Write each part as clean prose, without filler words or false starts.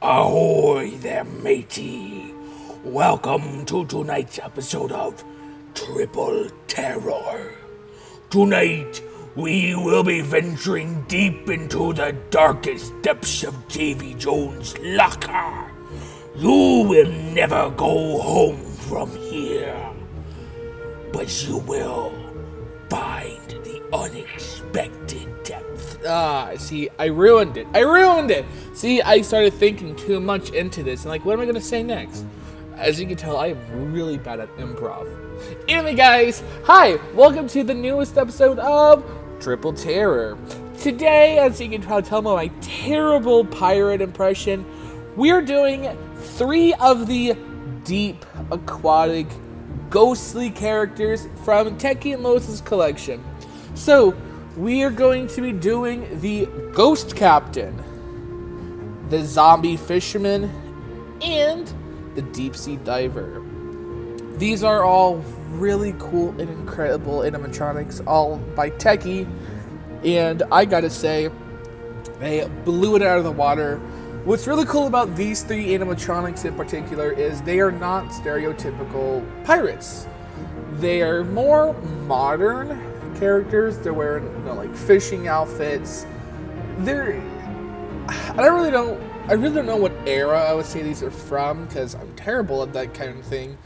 Ahoy there, matey! Welcome to tonight's episode of Triple Terror. Tonight, we will be venturing deep into the darkest depths of Davy Jones' locker. You will never go home from here, but you will find the unexpected depth. See, I ruined it. See, I started thinking too much into this, and what am I going to say next? As you can tell, I am really bad at improv. Anyway, guys, hi, welcome to the newest episode of Triple Terror. Today, as you can probably tell by my terrible pirate impression, we are doing 3 of the deep, aquatic, ghostly characters from Techie and Lois's collection. So, we are going to be doing the Ghost Captain, the Zombie Fisherman, and the Deep Sea Diver. These are all really cool and incredible animatronics, all by Techie, and I gotta say, they blew it out of the water. What's really cool about these 3 animatronics in particular is they are not stereotypical pirates. They are more modern characters. They're wearing, fishing outfits. I really don't know what era I would say these are from, because I'm terrible at that kind of thing.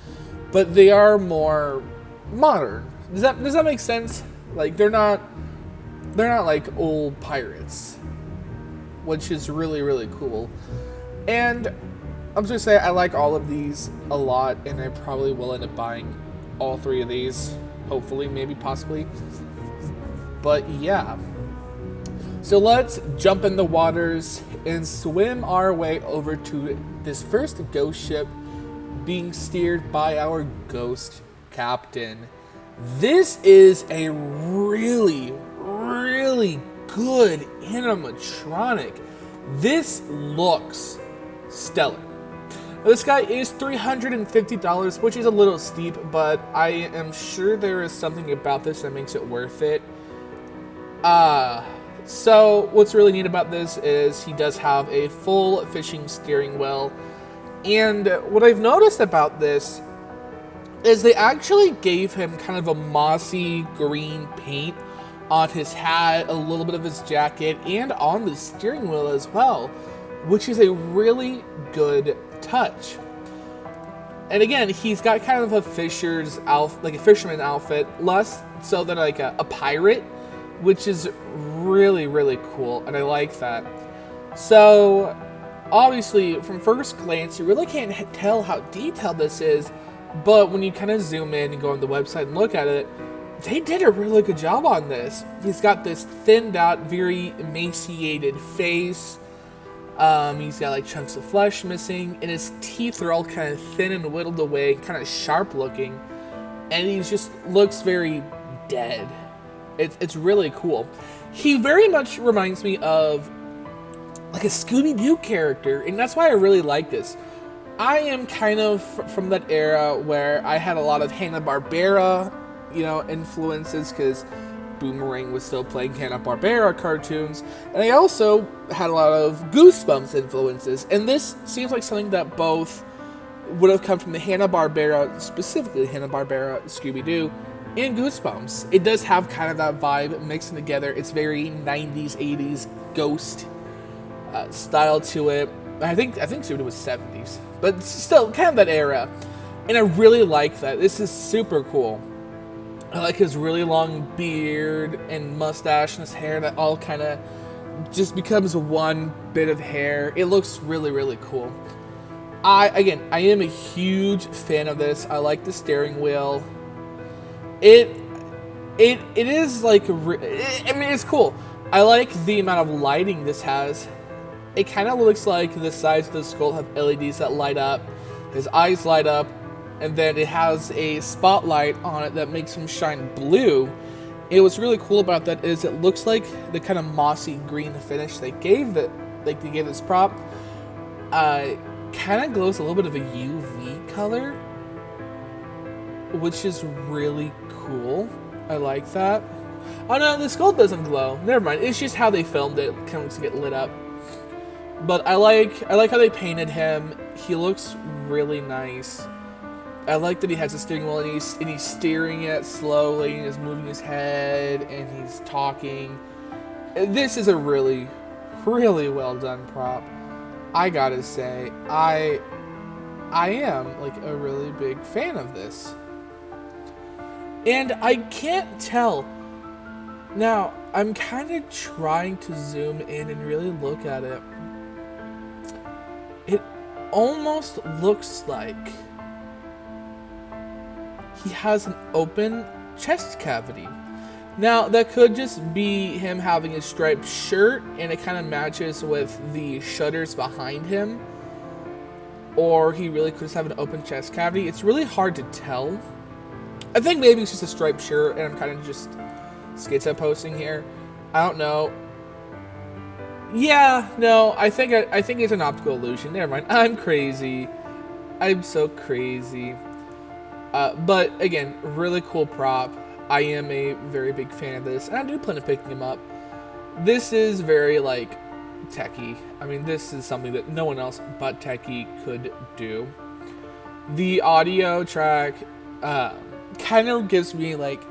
But they are more modern. Does that make sense? They're not like old pirates, which is really, really cool. And I'm just gonna say I like all of these a lot, and I probably will end up buying all 3 of these. Hopefully, maybe, possibly. But yeah. So let's jump in the waters and swim our way over to this first ghost ship being steered by our ghost captain. This is a really, really good animatronic. This looks stellar. This guy is $350, which is a little steep, but I am sure there is something about this that makes it worth it. So what's really neat about this is he does have a full fishing steering wheel. And what I've noticed about this is they actually gave him kind of a mossy green paint on his hat, a little bit of his jacket, and on the steering wheel as well, which is a really good touch. And again, he's got kind of a fisher's outfit, like a fisherman outfit, less so than like a pirate, which is really, really cool, and I like that. So, obviously, from first glance, you really can't tell how detailed this is, but when you kind of zoom in and go on the website and look at it, they did a really good job on this. He's got this thinned out, very emaciated face. He's got chunks of flesh missing, and his teeth are all kind of thin and whittled away, kind of sharp looking, and he just looks very dead. It's really cool. He very much reminds me of a Scooby-Doo character, and that's why I really like this. I am kind of from that era where I had a lot of Hanna-Barbera, influences, because Boomerang was still playing Hanna-Barbera cartoons, and I also had a lot of Goosebumps influences, and this seems like something that both would have come from the Hanna-Barbera, specifically Hanna-Barbera, Scooby-Doo, and Goosebumps. It does have kind of that vibe mixing together. It's very 90s, 80s ghost style to it. I think Scooby-Doo was 70s, but still kind of that era, and I really like that. This is super cool. I like his really long beard and mustache and his hair that all kind of just becomes one bit of hair. It looks really, really cool. I am a huge fan of this. I like the steering wheel. It is it's cool. I like the amount of lighting this has. It kind of looks like the sides of the skull have LEDs that light up. His eyes light up. And then it has a spotlight on it that makes him shine blue. And what's really cool about that is it looks like the kind of mossy green finish they gave this prop. Kind of glows a little bit of a UV color, which is really cool. I like that. Oh no, the skull doesn't glow. Never mind. It's just how they filmed it. Kind of looks to get lit up. But I like how they painted him. He looks really nice. I like that he has a steering wheel and he's steering it slowly and he's moving his head and he's talking. This is a really, really well done prop. I gotta say, I am like a really big fan of this. And I can't tell. Now, I'm kind of trying to zoom in and really look at it. It almost looks like he has an open chest cavity. Now, that could just be him having a striped shirt, and it kind of matches with the shutters behind him. Or he really could just have an open chest cavity. It's really hard to tell. I think maybe it's just a striped shirt, and I'm kind of just schizo posting here. I don't know. Yeah, no, I think it's an optical illusion. Never mind. I'm crazy. I'm so crazy. But again, really cool prop. I am a very big fan of this, and I do plan on picking him up. This is very, like, techie. I mean, this is something that no one else but techie could do. The audio track kind of gives me, like,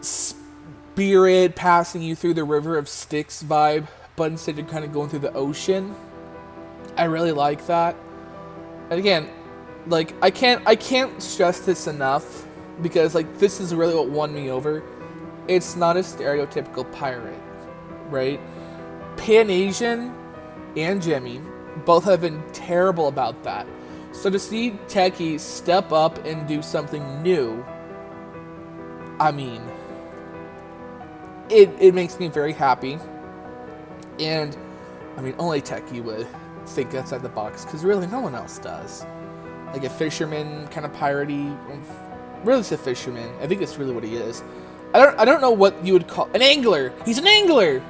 Spirit passing you through the river of Styx vibe, but instead you're kind of going through the ocean. I really like that. And again, like, I can't stress this enough, because, like, this is really what won me over. It's not a stereotypical pirate, right? Pan-Asian and Jimmy both have been terrible about that. So to see Techie step up and do something new, I mean, it makes me very happy. And, I mean, only Techie would think outside the box, because really no one else does. Like a fisherman, kind of piratey. Really, it's a fisherman. I think that's really what he is. I don't know what you would call an angler. He's an angler.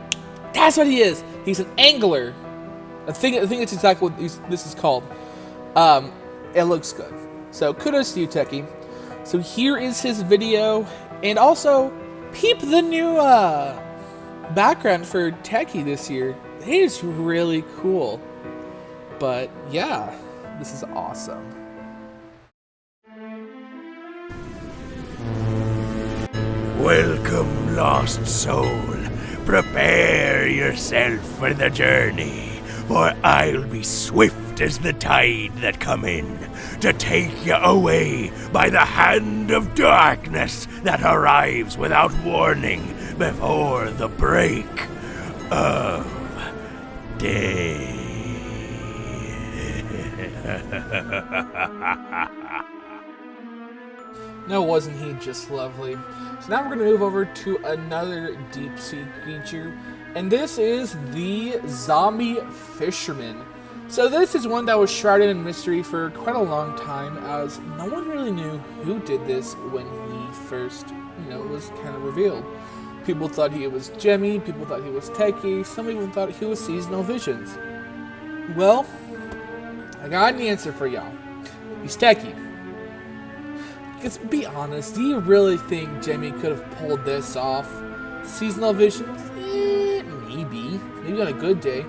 That's what he is. He's an angler. I think that's exactly what this is called. It looks good. So kudos to you, Techie. So here is his video, and also peep the new background for Techie this year. It is really cool. But yeah, this is awesome. Welcome, lost soul. Prepare yourself for the journey, for I'll be swift as the tide that come in, to take you away by the hand of darkness that arrives without warning before the break of day. No, wasn't he just lovely? So now we're going to move over to another deep sea creature, and this is the zombie fisherman. So this is one that was shrouded in mystery for quite a long time, as no one really knew who did this when he first, was kind of revealed. People thought he was Jemmy, people thought he was Techie, some people thought he was Seasonal Visions. Well, I got an answer for y'all. He's Techie. Because, be honest, do you really think Jimmy could have pulled this off? Seasonal Visions? Maybe. Maybe on a good day.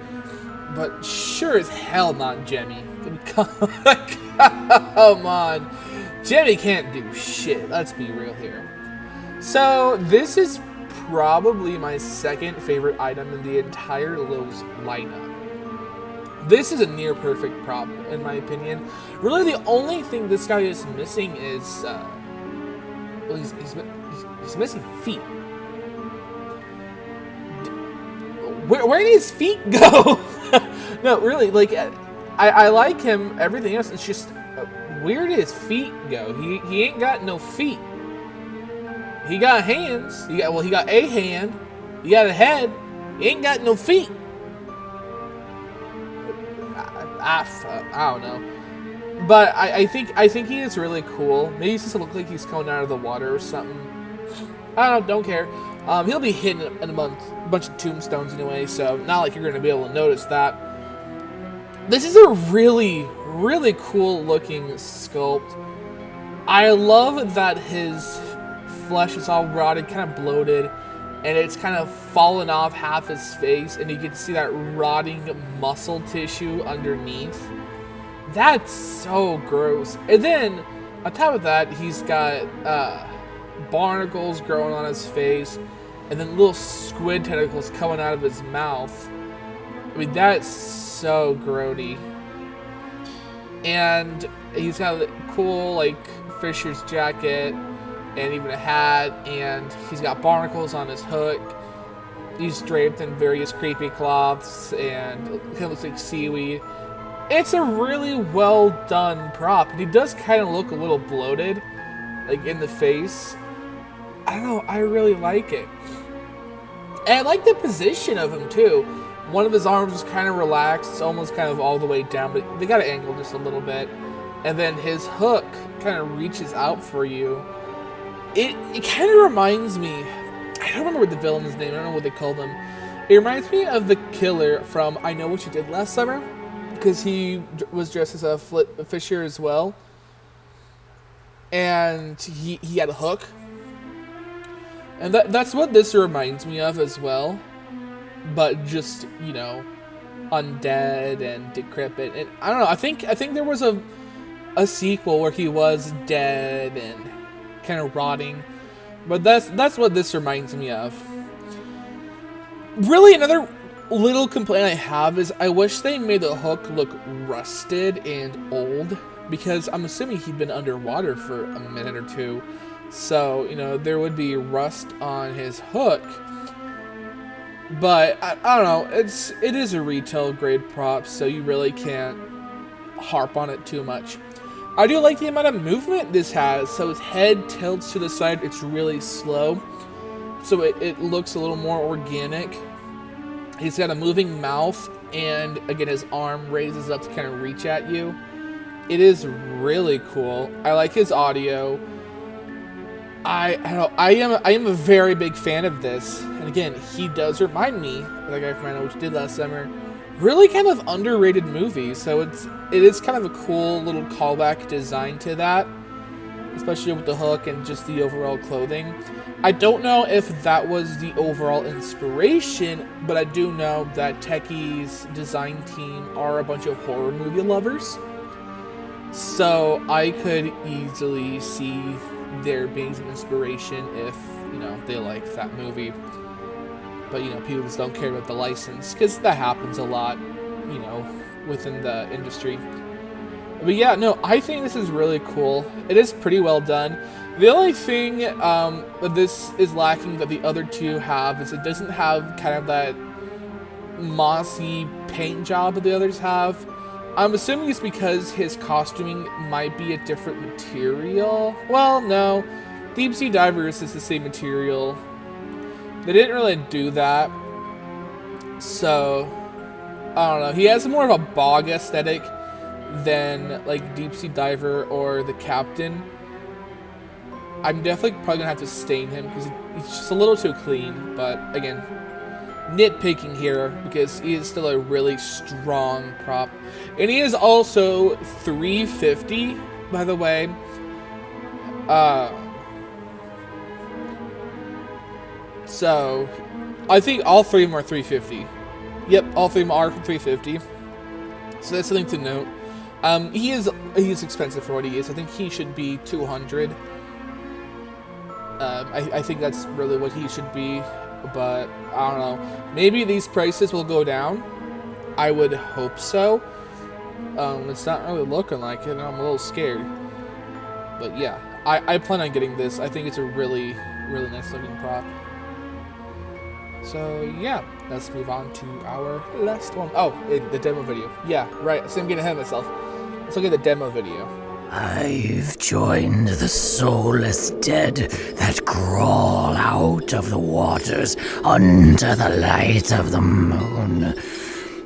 But sure as hell not Jimmy. Come on. Jimmy can't do shit. Let's be real here. So, this is probably my second favorite item in the entire Lowe's lineup. This is a near perfect prop, in my opinion. Really, the only thing this guy is missing is, he's missing feet. Where did his feet go? No, really, like, I like him. Everything else, it's just, where did his feet go? He ain't got no feet. He got hands. He got a hand. He got a head. He ain't got no feet. I don't know, but I think he is really cool. Maybe he's just look like he's coming out of the water or something. I don't know, don't care. He'll be hidden in a bunch of tombstones anyway, so not like you're going to be able to notice that. This is a really, really cool looking sculpt. I love that his flesh is all rotted, kind of bloated, and it's kind of fallen off half his face, and you can see that rotting muscle tissue underneath. That's so gross. And then, on top of that, he's got barnacles growing on his face, and then little squid tentacles coming out of his mouth. I mean, that's so grody. And he's got a cool, like, fisher's jacket, and even a hat, and he's got barnacles on his hook. He's draped in various creepy cloths, and it kind of looks like seaweed. It's a really well done prop, and he does kind of look a little bloated, like in the face. I don't know, I really like it. And I like the position of him too. One of his arms is kind of relaxed, it's almost kind of all the way down, but they got it angled just a little bit. And then his hook kind of reaches out for you. It kind of reminds me, I don't remember what the villain's name, I don't know what they called him. It reminds me of the killer from I Know What You Did Last Summer, because he was dressed as a fisher as well. And he had a hook. And that's what this reminds me of as well. But just, you know, undead and decrepit. And I don't know, I think there was a sequel where he was dead and kind of rotting. But that's what this reminds me of. Really, another little complaint I have is I wish they made the hook look rusted and old, because I'm assuming he'd been underwater for a minute or two. So, you know, there would be rust on his hook. But I don't know, it is a retail grade prop, so you really can't harp on it too much. I do like the amount of movement this has. So his head tilts to the side, it's really slow, so it looks a little more organic. He's got a moving mouth, and again his arm raises up to kind of reach at you. It is really cool. I like his audio. I am a very big fan of this. And again, he does remind me of the guy from I Know What You Did Last Summer. Really kind of underrated movie, so it is kind of a cool little callback design to that, especially with the hook and just the overall clothing. I don't know if that was the overall inspiration, but I do know that Techie's design team are a bunch of horror movie lovers, so I could easily see there being some inspiration if, you know, they liked that movie. But, you know, people just don't care about the license, because that happens a lot, you know, within the industry. But yeah, no, I think this is really cool. It is pretty well done. The only thing that this is lacking that the other two have is it doesn't have kind of that mossy paint job that the others have. I'm assuming it's because his costuming might be a different material. Well, no. Deep Sea Divers is the same material. They didn't really do that. So, I don't know. He has more of a bog aesthetic than like Deep Sea Diver or the Captain. I'm definitely probably gonna have to stain him because he's just a little too clean. But again, nitpicking here because he is still a really strong prop. And he is also $350, by the way. So, I think all three of them are $350. Yep, all three of them are $350. So that's something to note. He is expensive for what he is. I think he should be $200. I think that's really what he should be, but I don't know. Maybe these prices will go down. I would hope so. It's not really looking like it, and I'm a little scared. But yeah, I plan on getting this. I think it's a really, really nice looking prop. So yeah, let's move on to our last one. Oh, the demo video. Yeah, right. So I'm getting ahead of myself. Let's look at the demo video. I've joined the soulless dead that crawl out of the waters under the light of the moon.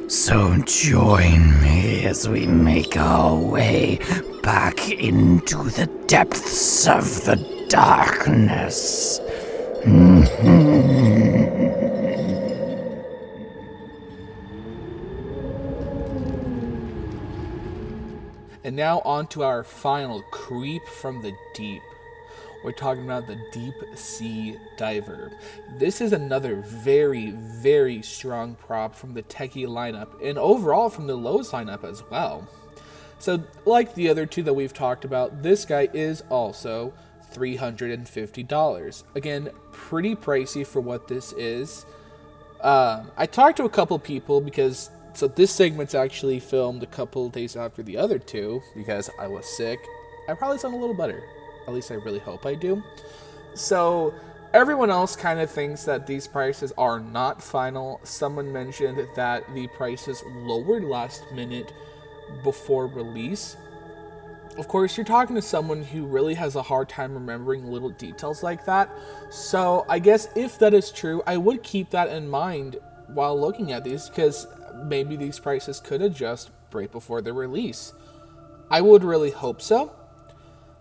So join me as we make our way back into the depths of the darkness. And now on to our final creep from the deep. We're talking about the Deep Sea Diver. This is another very, very strong prop from the Techie lineup, and overall from the Lowe's lineup as well. So, like the other two that we've talked about, this guy is also $350. Again, pretty pricey for what this is. I talked to a couple people because this segment's actually filmed a couple days after the other two because I was sick. I probably sound a little better. At least I really hope I do. So everyone else kind of thinks that these prices are not final. Someone mentioned that the prices lowered last minute before release. Of course, you're talking to someone who really has a hard time remembering little details like that. So I guess if that is true, I would keep that in mind while looking at these, because maybe these prices could adjust right before the release. I would really hope so.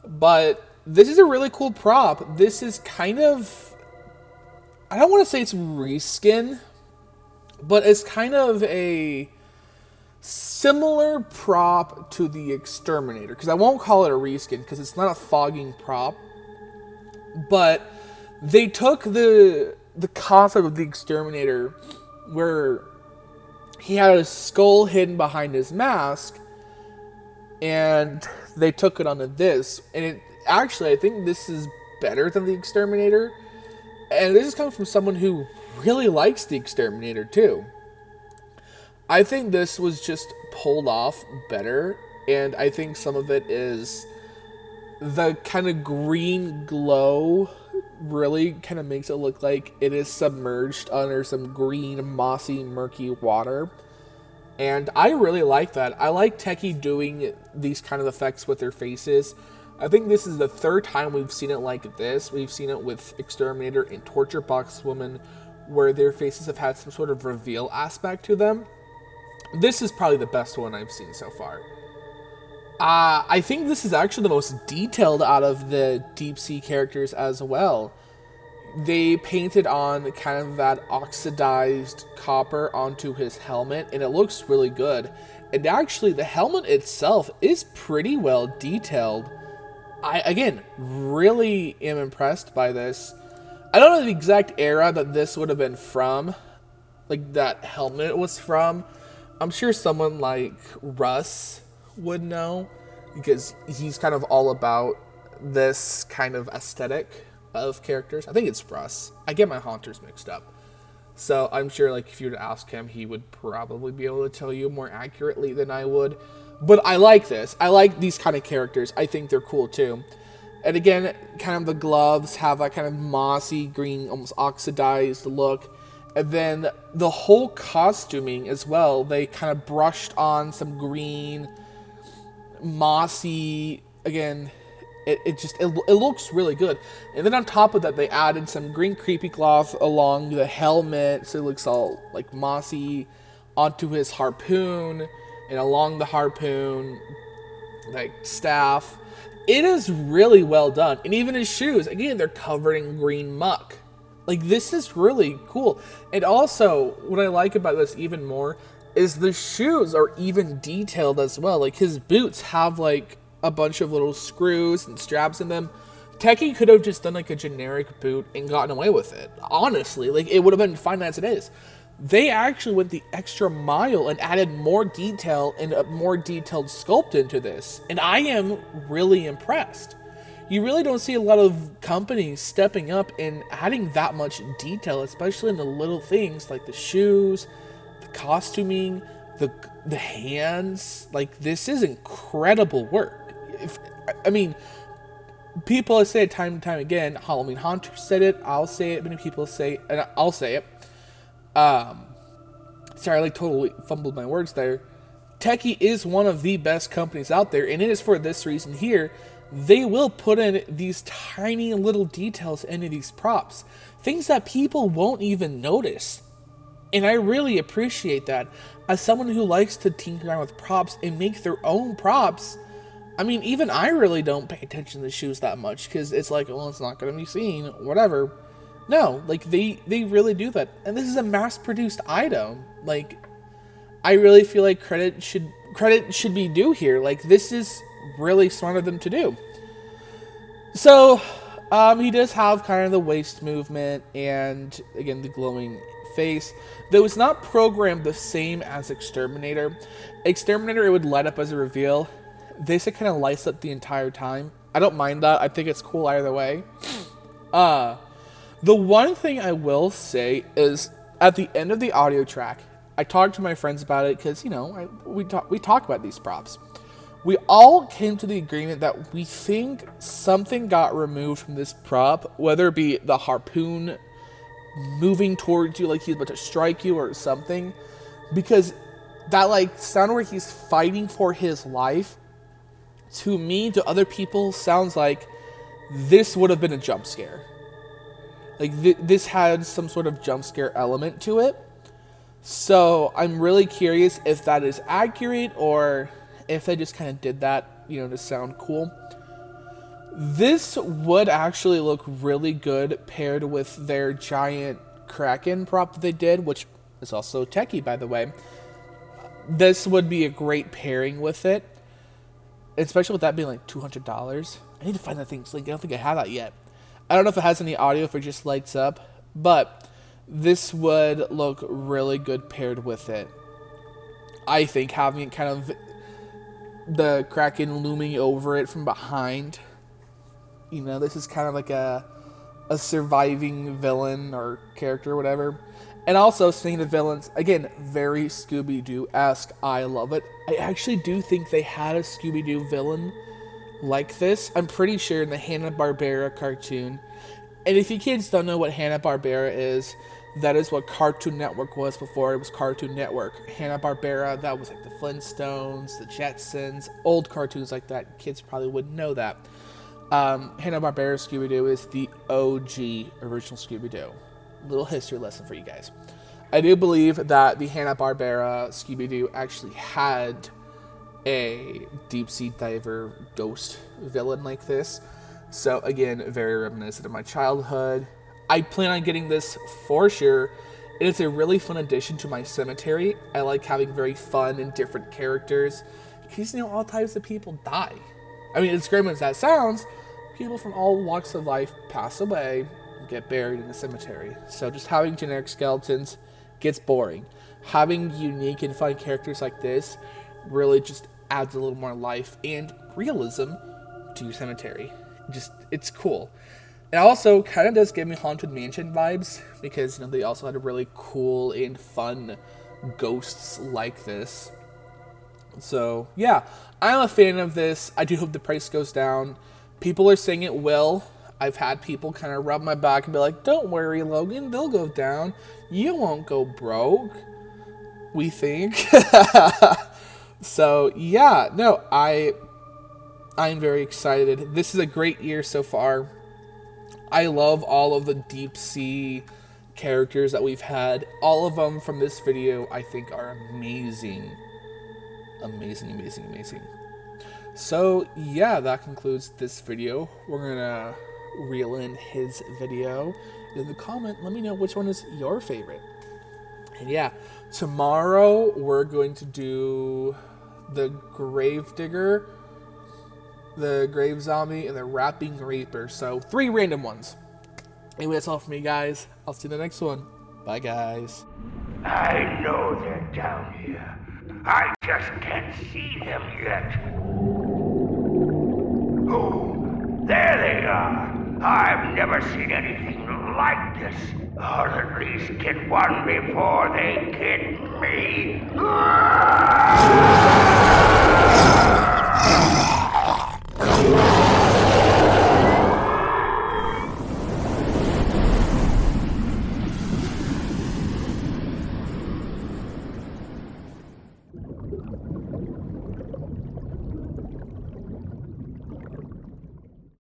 But this is a really cool prop. This is kind of, I don't want to say it's reskin, but it's kind of a similar prop to the Exterminator, because I won't call it a reskin because it's not a fogging prop, but they took the concept of the Exterminator where he had a skull hidden behind his mask, and they took it onto this, and it actually, I think this is better than the Exterminator, and this is coming from someone who really likes the Exterminator too. I think this was just pulled off better, and I think some of it is the kind of green glow really kind of makes it look like it is submerged under some green, mossy, murky water. And I really like that. I like Techie doing these kind of effects with their faces. I think this is the third time we've seen it like this. We've seen it with Exterminator and Torture Box Woman, where their faces have had some sort of reveal aspect to them. This is probably the best one I've seen so far. I think this is actually the most detailed out of the deep sea characters as well. They painted on kind of that oxidized copper onto his helmet, and it looks really good. And actually, the helmet itself is pretty well detailed. I, again, really am impressed by this. I don't know the exact era that this would have been from, like that helmet was from. I'm sure someone like Russ would know, because he's kind of all about this kind of aesthetic of characters. I think it's Russ. I get my haunters mixed up. So I'm sure, like, if you were to ask him, he would probably be able to tell you more accurately than I would. But I like this. I like these kind of characters. I think they're cool too. And again, kind of the gloves have that kind of mossy green, almost oxidized look. And then the whole costuming as well, they kind of brushed on some green, mossy, again, it looks really good. And then on top of that, they added some green creepy cloth along the helmet, so it looks all like mossy, onto his harpoon, and along the harpoon, like staff. It is really well done. And even his shoes, again, they're covered in green muck. Like, this is really cool. And also, what I like about this even more is the shoes are even detailed as well. Like, his boots have, like, a bunch of little screws and straps in them. Techie could have just done, like, a generic boot and gotten away with it. Honestly, like, it would have been fine as it is. They actually went the extra mile and added more detail and a more detailed sculpt into this. And I am really impressed. You really don't see a lot of companies stepping up and adding that much detail, especially in the little things like the shoes, the costuming, the hands. Like, this is incredible work. People say it time and time again. Halloween Hunter said it. I'll say it. Many people say it, and I'll say it. Sorry, I totally fumbled my words there. Techie is one of the best companies out there, and it is for this reason here. They will put in these tiny little details into these props. Things that people won't even notice. And I really appreciate that. As someone who likes to tinker around with props and make their own props, I mean, even I really don't pay attention to the shoes that much, because it's like, well, it's not going to be seen, whatever. No, like, they really do that. And this is a mass-produced item. Like, I really feel like credit should be due here. Like, this is really smart of them to do. So, He does have kind of the waist movement and, again, the glowing face. Though it's not programmed the same as Exterminator. Exterminator, it would light up as a reveal. This, it kind of lights up the entire time. I don't mind that. I think it's cool either way. The one thing I will say is, at the end of the audio track, I talked to my friends about it because, you know, we talk about these props. We all came to the agreement that we think something got removed from this prop, whether it be the harpoon moving towards you like he's about to strike you or something, because that like sound where he's fighting for his life, to me, to other people, sounds like this would have been a jump scare. Like this had some sort of jump scare element to it. So I'm really curious if that is accurate or if they just kind of did that, you know, to sound cool. This would actually look really good paired with their giant Kraken prop that they did, which is also techie, by the way. This would be a great pairing with it, especially with that being like $200. I need to find that thing's link. I don't think I have that yet. I don't know if it has any audio, if it just lights up, but this would look really good paired with it. I think having it kind of the Kraken looming over it from behind. You know, this is kind of like a surviving villain or character or whatever. And also, speaking of villains, again, very Scooby-Doo-esque. I love it. I actually do think they had a Scooby-Doo villain like this. I'm pretty sure in the Hanna-Barbera cartoon. And if you kids don't know what Hanna-Barbera is, that is what Cartoon Network was before it was Cartoon Network. Hanna-Barbera, that was like the Flintstones, the Jetsons, old cartoons like that. Kids probably wouldn't know that. Hanna-Barbera Scooby-Doo is the OG original Scooby-Doo. Little history lesson for you guys. I do believe that the Hanna-Barbera Scooby-Doo actually had a deep-sea diver ghost villain like this. So again, very reminiscent of my childhood. I plan on getting this for sure. And it's a really fun addition to my cemetery. I like having very fun and different characters, because, you know, all types of people die. I mean, as grim as that sounds, people from all walks of life pass away and get buried in the cemetery. So just having generic skeletons gets boring. Having unique and fun characters like this really just adds a little more life and realism to your cemetery. It's cool. It also kind of does give me Haunted Mansion vibes, because, you know, they also had a really cool and fun ghosts like this. So, yeah, I'm a fan of this. I do hope the price goes down. People are saying it will. I've had people kind of rub my back and be like, don't worry, Logan, they'll go down. You won't go broke, we think. So, yeah, no, I'm very excited. This is a great year so far. I love all of the deep sea characters that we've had. All of them from this video, I think, are amazing. Amazing, amazing, amazing. So, yeah, that concludes this video. We're gonna reel in his video. In the comment, let me know which one is your favorite. And yeah, tomorrow we're going to do the Gravedigger, the Grave Zombie, and the Rapping Reaper. So 3 random ones. Anyway, that's all from me, guys. I'll see you in the next one. Bye, guys. I know they're down here. I just can't see them yet. Oh, there they are. I've never seen anything like this. Or at least get one before they get me.